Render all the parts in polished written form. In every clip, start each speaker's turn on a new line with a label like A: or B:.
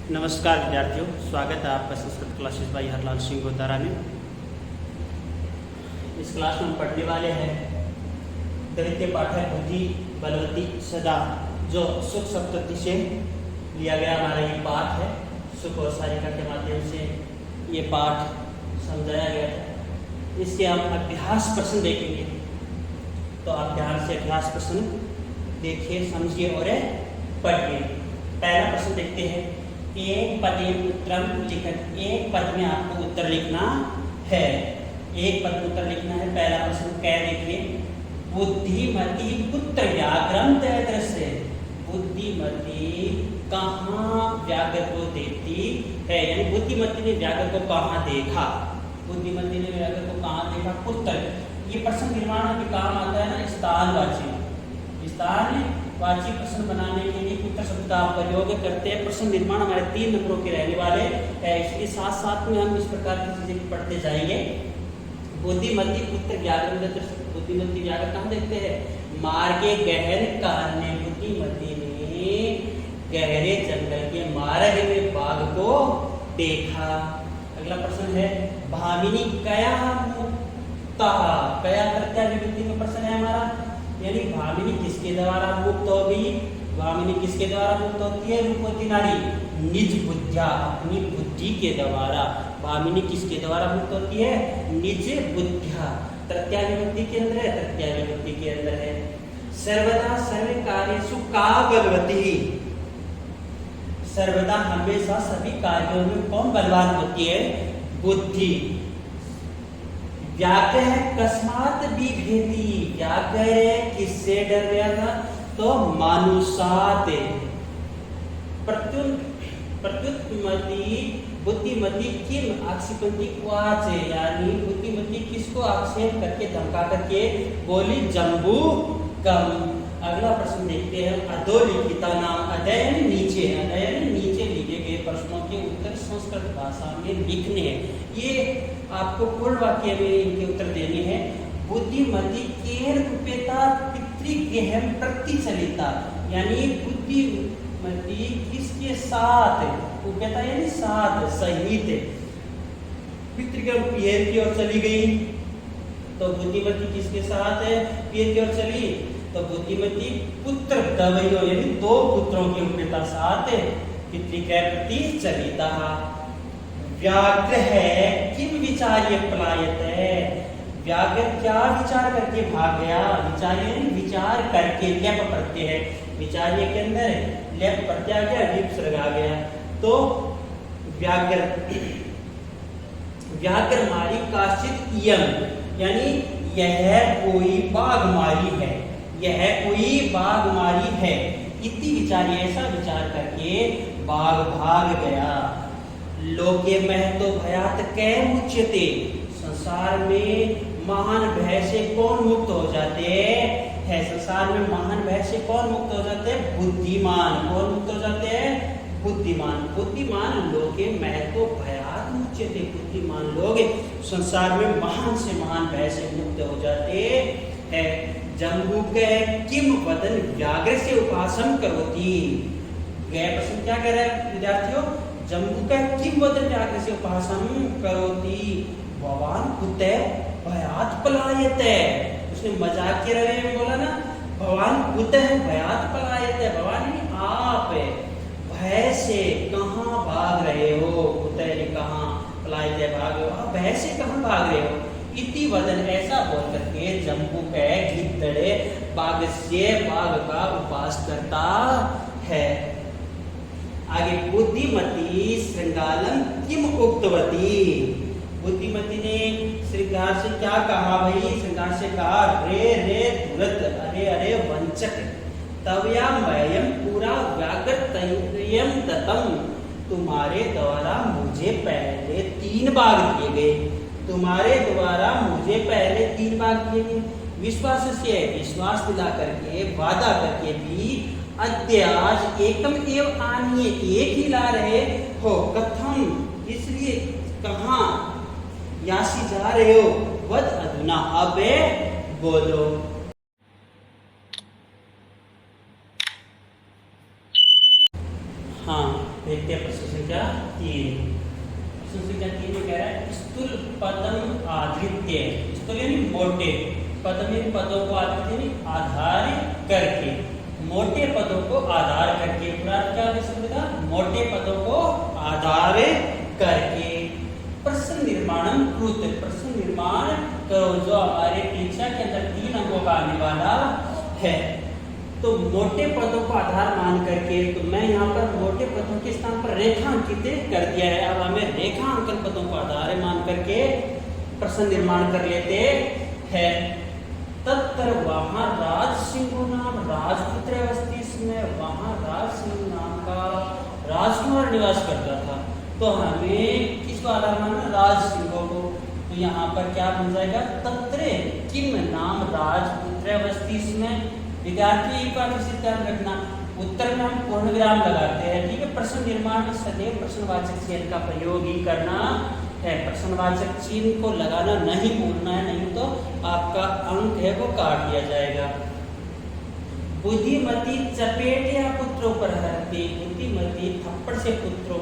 A: नमस्कार विद्यार्थियों, स्वागत है आपका संस्कृत क्लासेस बाई हरलाल सिंह गोतारा में। इस क्लास में हम पढ़ने वाले हैं द्वितीय पाठक बुद्धि बलवती सदा, जो सुख सप्तति से लिया गया हमारा ये पाठ है। सुख और सारिका के माध्यम से ये पाठ समझाया गया है। इसके हम अभ्यास प्रश्न देखेंगे, तो आप ध्यान से अभ्यास प्रश्न देखिए, समझिए और पढ़िए। पहला प्रश्न देखते हैं। एक पदे उत्तरम लिखत। एक पद में आपको उत्तर लिखना है। एक पद में उत्तर लिखना है। पहला प्रश्न क्या देखिए। बुद्धिमती पुत्र व्याघ्रम तैदृश्य। बुद्धिमती कहाँ व्याघ्र को देखती है, यानी बुद्धिमती ने व्याघ्र को कहाँ देखा। बुद्धिमती ने व्याघ्र को कहाँ देखा। पुत्र, ये प्रश्न निर्माण के काम आता है ना स्थानवाची। स्थानवाची प्रश्न बनाने के लिए पुत्र शब्द का प्रयोग करते हैं। प्रश्न निर्माण हमारे 3 नंबरों के रहने वाले हैं, इसलिए साथ साथ में हम इस प्रकार की चीजें पढ़ते जाएंगे। बुद्धिमती पुत्र व्याघ्र। बुद्धिमती व्याघ्र कहाँ देखते हैं। मार्गे गहन कहने। बुद्धिमती ने गहरे जंगल के मार्ग में बाघ को देखा। अगला प्रश्न है भामिनी कया मुक्ता। कया प्रत्यय विभक्ति में प्रश्न है हमारा, यानी भामिनी किसके द्वारा मुक्त हो गई। भामिनी किसके द्वारा मुक्त होती है। रूपवती नारी निज बुद्धिया, अपनी बुद्धि के द्वारा। भामिनी किसके द्वारा मुक्त होती है। निज बुद्धिया। तृतीया विभक्ति के अंदर है। तृतीया विभक्ति के अंदर है। सर्वदा सर्व कार्येषु का बलवती। सर्वदा हमेशा सभी कार्यों में कौन बलवान होती है। बुद्धि। व्याघ्र कस्मात विभेदी। व्याघ्र किससे डर गया था, तो मानुषात। प्रत्युत्मती बुद्धिमती किम आक्षेपंती क्वाच, यानी बुद्धिमती किसको आक्षेप करके धमका करके बोली। जम्बू कम। अगला प्रश्न देखते हैं। अधोलिखिता नाम। अध्ययन नीचे लिखे गए प्रश्नों के उत्तर संस्कृत भाषा में लिखने हैं। ये आपको पूर्ण वाक्य में इनके उत्तर देने हैं। बुद्धिमती केर कुपेता पितृगेहम प्रतिचलिता, यानी बुद्धिमती किसके साथ। कुपेता यानी साथ, सहित। पितृगेहम पीर की ओर चली गई, तो बुद्धिमती किसके साथ है। पीर की ओर चली, तो बुद्धिमती पुत्र दवयो, यानी 2 पुत्रों के उपेता साथ पितृगेह प्रति चलिता। व्याघ्र है किम विचार्य पलायत है। व्याघ्र क्या विचार करके भाग गया। विचार करके लेप प्रत्यय है। विचार्य के अंदर लेप प्रत्यय आ गया, विसर्ग आ गया, तो व्याघ्र मारी काश्चित इयम, यानी यह कोई बाघ मारी है। यह कोई बाघ मारी है। इति विचार, ऐसा विचार करके बाघ भाग गया। लोके महतो भयात कै मुच्यते। संसार में महान भय से कौन मुक्त हो जाते हैं। संसार में महान भय से कौन मुक्त हो जाते हैं। बुद्धिमान। कौन मुक्त हो जाते हैं। बुद्धिमान। बुद्धिमान लोके महतो भयात मुच्यते। बुद्धिमान लोग संसार में महान से महान भय से मुक्त हो जाते हैं। जम्बू के किम वदन व्याघ्र से उपासन करोती। गया प्रश्न क्या कह रहा है विद्यार्थियों। जम्बू का किम वदन व्याघ्र से उपासन करोती। भवान कुतः भयात पलायत है। उसने मजाक के रवे में बोला ना, भवान कुतः भयात पलायत है। भवान आप भय से कहाँ भाग रहे हो। कुतः कहाँ, पलायत है भाग रहे हो। आप भय से कहाँ भाग रहे हो। इति वदन, ऐसा बोल करके जम्बू के गिद्धड़े बाघ से बाघ का उपास करता है। आगे बुद्धिमती श्रृंगालम किम उक्तवती। बुद्धिमती ने श्रृंगार से क्या कहा भाई। श्रृंगार से कहा रे तुरत, अरे वंचक। तवयाम वयम पूरा व्याघ्रतयम दत्तम। तुम्हारे द्वारा मुझे पहले 3 बाघ दिए गए। तुम्हारे द्वारा मुझे पहले 3 बाघ दिए गए। विश्वास से विश्वास दिला करके, वादा करके भी अद्य आज एकम एव आनिए, एक ही ला रहे हो। कथम, इसलिए कहाँ यासी जा रहे हो। वद अधुना, अब बोलो। हाँ, देखते हैं प्रश्न संख्या 3। प्रश्न संख्या 3 में कह रहा है स्थूल पदम आधृत्य, स्थूल यानी मोटे, पदम यानी पदों को आधृत्य यानी आधार करके, मोटे पदों को आधार करके, पूरा क्या है शब्द का, मोटे पदों को आधार करके प्रश्न निर्माणम कृत, प्रश्न निर्माण करो, जो हमारे परीक्षा के अंदर 3 अंकों का आने वाला है। तो मोटे पदों को आधार मान करके, तो मैं यहाँ पर मोटे पदों के स्थान पर रेखांकित कर दिया है। अब हमें रेखांकन पदों को आधार मान करके प्रश्न निर्माण कर लेते हैं। तत्र वहां राज सिंह नाम राजपुत्र अवस्थी में, वहां राज सिंह नाम का राजकुमार निवास करता था। तो हमें किसको आधार मानना, राज सिंह को। तो यहाँ पर क्या बन जाएगा, तत्र किम नाम राजपुत्र अवस्थी में। विद्यार्थी एक बात विशेष ध्यान रखना, उत्तर में हम पूर्ण विराम लगाते हैं, ठीक है। प्रश्न निर्माण में सदैव प्रश्नवाचक चिन्ह का प्रयोग ही करना है, प्रश्नवाचक चिन्ह को लगाना नहीं भूलना है, नहीं तो आपका अंक है वो काट दिया जाएगा। बुद्धिमती चपेट या पुत्रों पर हरती, बुद्धिमती थप्पड़ से पुत्रों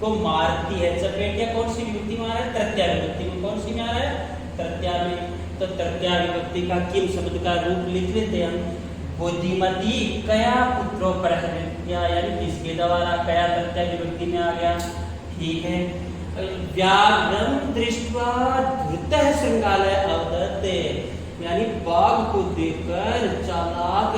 A: को मारती है। चपेट या कौन सी विभक्ति में आ रहा है, तृतीया विभक्ति में। कौन सी में आ रहा है, तृतीया में। तो तृतीया विभक्ति का किम शब्द का रूप लिख लेते हैं हम। बुद्धिमती कया पुत्रों पर हत्या, यानी किसके द्वारा, कया तृतीया विभक्ति में आ गया, ठीक है। व्याघ्रं दृष्ट्वा धूर्तः शृंगालय अवदत्ते, यानी बाघ को देखकर चालाक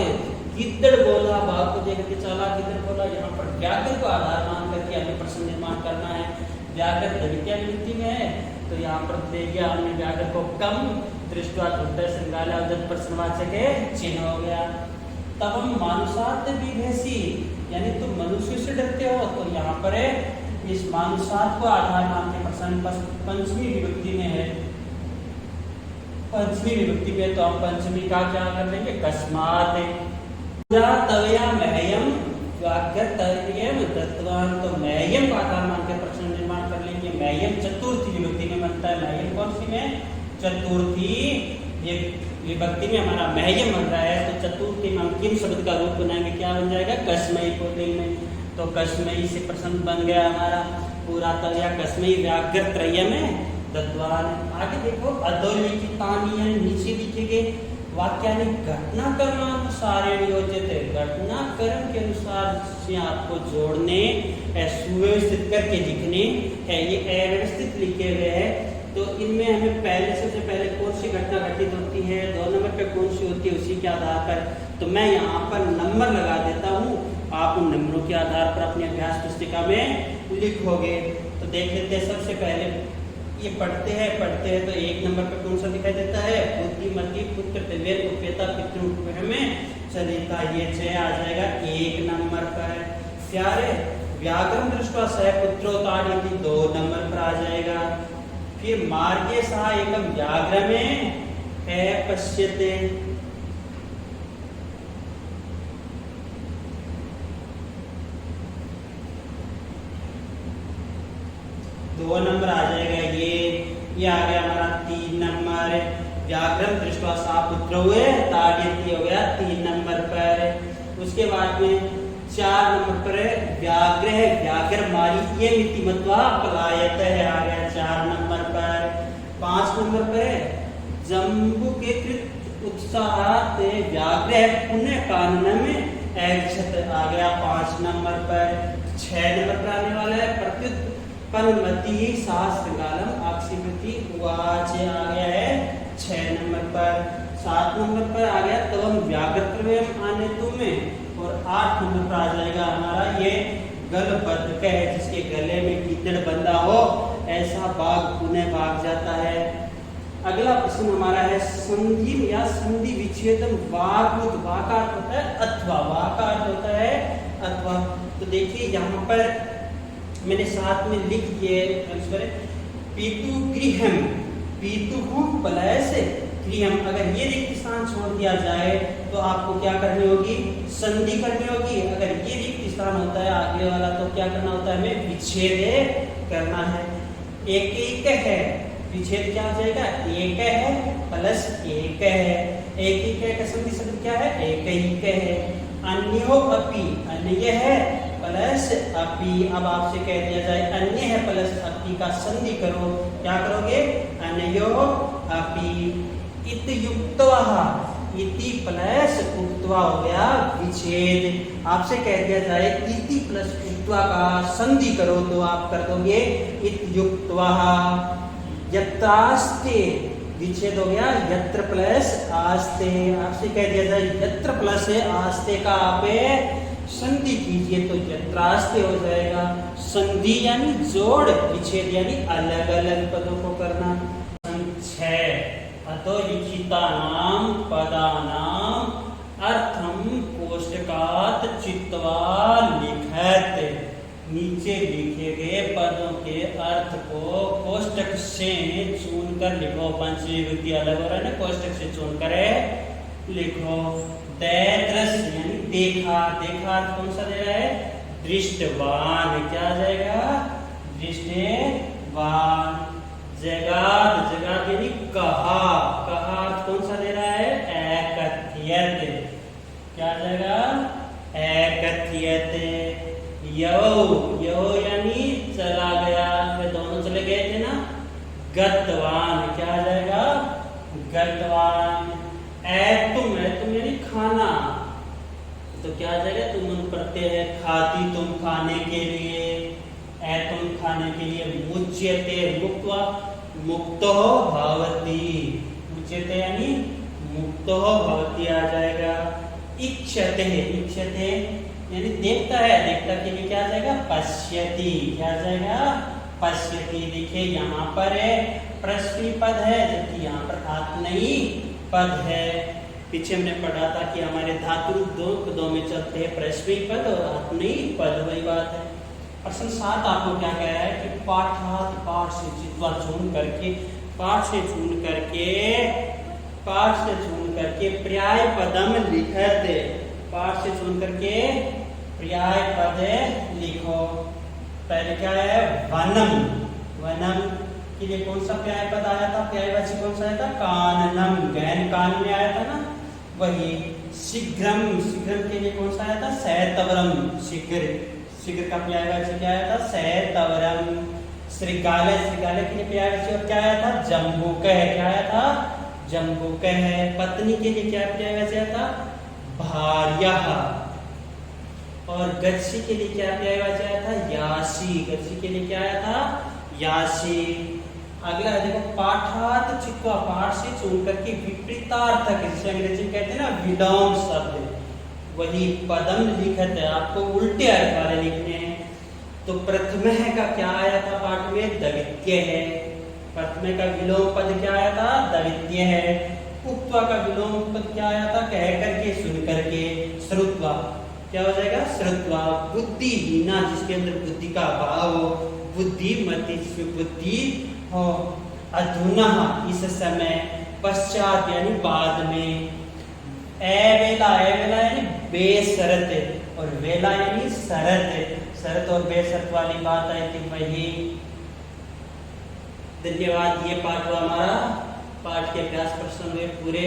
A: गिद्दड़ बोला, बाघ को देख के चालाक गिद्दड़ बोला। यहाँ पर व्याघ्र को आधार मान करके हमें प्रश्न निर्माण करना है। व्याघ्र द्वितीया विभक्ति में है, तो यहाँ पर देखिए हमने व्याघ्र को कम, दृष्टवा धूर्तः शृंगालय अवदत्त प्रश्नवाचक चिन्ह हो गया। तब हम मानुषात विभेसी, यानी तुम मनुष्य से डरते हो, तो यहाँ पर इस मानुषात को आधार मान के प्रश्न पंचमी विभक्ति में है, पंचमी विभक्ति में। तो हम पंचमी का क्या कर लेंगे, कस्मात तवया मह्यम व्याघ्रतर्यम दत्तवान, तो मह्यम का आधार मान के प्रश्न निर्माण कर लेंगे। मह्यम चतुर्थी विभक्ति में बनता है, मह्यम कौन सी में, चतुर्थी ये विभक्ति में हमारा मह्यम बन रहा है। तो चतुर्थी में हम किम शब्द का रूप बनाएंगे, क्या बन जाएगा, कस्मई कोटिल में। तो कस्मई से प्रश्न बन गया हमारा पूरा तवया कस्मई व्याघ्रत्रय में दत्तवान। आगे देखो अधोलिखितानि, यानी नीचे लिखे गए वाक्यानि घटनाक्रमानुसार योजित, घटनाक्रम के अनुसार से आपको जोड़ने, सुव्यवस्थित करके लिखने है। ये अव्यवस्थित लिखे हुए हैं, तो इनमें हमें पहले सबसे पहले कौन सी घटना घटित होती है, 2 नंबर पे कौन सी होती है, उसी के आधार पर तो मैं यहाँ पर नंबर लगा देता हूँ, आप उन नंबरों के आधार पर अपनी अभ्यास पुस्तिका में लिखोगे। तो देख लेते हैं, सबसे पहले ये पढ़ते हैं तो 1 नंबर पे कौन सा दिखाई देता है, बुद्धिमती पुत्र दिव्य उपेता पितृ में चरिता, ये 6 आ जाएगा 1 नंबर पर। प्यारे व्याघ्रं दृष्ट्वा सह पुत्रो ताड़यति 2 नंबर पर आ जाएगा। फिर मार्गे सह एकम व्याघ्र में है पश्यते, 2 नंबर आ जाएगा। ये आ गया हमारा 3 नंबर। व्याघ्रं दृष्ट्वा सा पुत्र हुए ताड़यति हो गया 3 नंबर पर। उसके बाद में 4 नंबर पर व्याघ्र है, व्याघ्र मारी ये मिति मत्वा पलायत है, आ गया 4 नंबर पर। 5 नंबर पर जम्बू के कृत उत्साहात व्याघ्र है पुण्य कानन में ऐच्छत, आ गया 5 नंबर पर। 6 नंबर पर आने वाला है प्रत्युत्पन्नमति शास्त्रकालम आक्षेपति उवाच, आ गया है 6 नंबर पर। 7 नंबर पर आ गया तवम व्याघ्रत्रयम आने तुम्हें, और 8 नंबर पर आ जाएगा हमारा ये गलबद्ध है, जिसके गले में गिद्दड़ बंधा हो ऐसा बाघ पुनः भाग जाता है। अगला प्रश्न हमारा है संधि या संधि विच्छेदन वाग्मुत, वा का अर्थ होता है अथवा, वा का अर्थ होता है अथवा। तो देखिए यहाँ पर मैंने साथ में लिख दिए पीतु गृहम, पीतु प्लस गृहम, अगर ये रिक्त स्थान छोड़ दिया जाए तो आपको क्या करनी होगी, संधि करनी होगी। अगर ये रिक्त स्थान होता है आगे वाला तो क्या करना होता है, हमें विच्छेद करना है। एक एक है, विच्छेद क्या हो जाएगा, एक है प्लस एक है। एक एक का संधि शब्द क्या है, एक ही है। अन्यो अपि, अन्य है प्लस अपि। अब आपसे कह दिया जाए अन्य है प्लस अपि का संधि करो, क्या करोगे? अनयो अपि इत युक्तवः, इति प्लस उक्त्वा हो गया विच्छेद। आपसे कह दिया जाए इति प्लस उक्त्वा का संधि करो तो आप कर दोगे इत युक्तवः। यत्रास्ते विच्छेद हो गया यत्र प्लस आस्ते। आपसे कह दिया जाए यत्र प्लस आस्ते का आप संधि कीजिए तो यत्रास्ते हो जाएगा। संधि यानी जोड़, विच्छेद यानी अलग अलग पदों को करना। 6 अधोलिखितानां पदानां अर्थम कोष्टकात् चित्वा लिखत। नीचे लिखे गए पदों के अर्थ को कोष्टक से चुनकर लिखो। पंचमी विभक्ति अलग हो रहा है ना, कोष्टक से चुनकर लिखो। दैदृश यानी देखा, देखा अर्थ कौन सा दे रहा है? दृष्टवान, क्या आ जाएगा? दृष्टवान। जगाद, जगाद यानी कहा, कहा अर्थ कौन सा दे रहा है? एकथ्यत, क्या आ जाएगा? एकथ्यत। यो, यो यानी चला गया, वे दोनों चले गए थे ना। गतवान, क्या आ जाएगा? गतवान। तुम यानी खाना, तो क्या आ जाएगा? तुम प्रत्यय है, खाती तुम खाने के लिए, तुम खाने के लिए। मुच्यते मुक्त्वा मुक्तो भवति, मुच्यते यानी मुक्तो भवति आ जाएगा। इच्छते, इच्छते यानी देखता है, देखता के लिए क्या आ जाएगा? पश्यति, क्या आ जाएगा? पश्यति। देखिए यहाँ पर प्रश्न पद है जबकि यहाँ पर आत्मनेयी पद है। पीछे हमने पढ़ा था कि हमारे धातु दो पदों में चलते हैं, प्रश्न पद और आत्मनेयी पद, वही बात है। प्रश्न 7 आपको क्या कह रहा है कि पाठात्, पाठ से चित्वा चुन करके, पाठ से चुन करके, पाठ से चुन करके पर्याय पदम लिखत। पाठ से चुन करके पर्याय पद लिखो। पहले क्या है? वनम, वनम के लिए कौन सा पर्याय पद आया था? पर्यायवाची कौन सा आया था? काननम, गहन कान में आया था ना, वही। शीघ्रम, शीघ्रम के लिए कौन सा आया था? सहतवरम, शीघ्र, शीघ्र का पर्यायवाची क्या आया था? सहतवरम। श्रृगालय, श्रृगालय के लिए पर्यायवाची और क्या आया था? जम्बूकः, क्या आया था? जम्बूकः। पत्नी के लिए क्या पर्यायवाची आया था? भार्यः। और गच्छी के लिए क्या पर्यायवाची आया था? यासी, गच्छी के लिए क्या आया था? यासी। अगला देखो पाठात् चित्वा, पाठ से चुन करके विपरीतार्थक, जिसे अंग्रेजी में कहते हैं ना विलोम शब्द, वही पदम लिखत है। आपको उल्टे अर्थ वाले लिखने हैं। तो प्रथम का क्या आया था पाठ में? द्वितीय है। प्रथम का विलोम पद क्या आया था? द्वितीय है। उक्त्वा का विलोम पद क्या आया था? कह करके, सुन करके। श्रुत्वा, क्या हो जाएगा? श्रुत्वा। बुद्धिहीना, जिसके अंदर बुद्धि का अभाव हो, बुद्धिमती, बुद्धि हो। अधुना, इस समय। पश्चात यानी बाद में। एवेला, एवेला यानी बेशर्त, और वेला यानी शरत। शरत और बेशर्त वाली बात आई थी वही। धन्यवाद। ये पाठ हुआ हमारा, पाठ के अभ्यास प्रश्न हुए पूरे।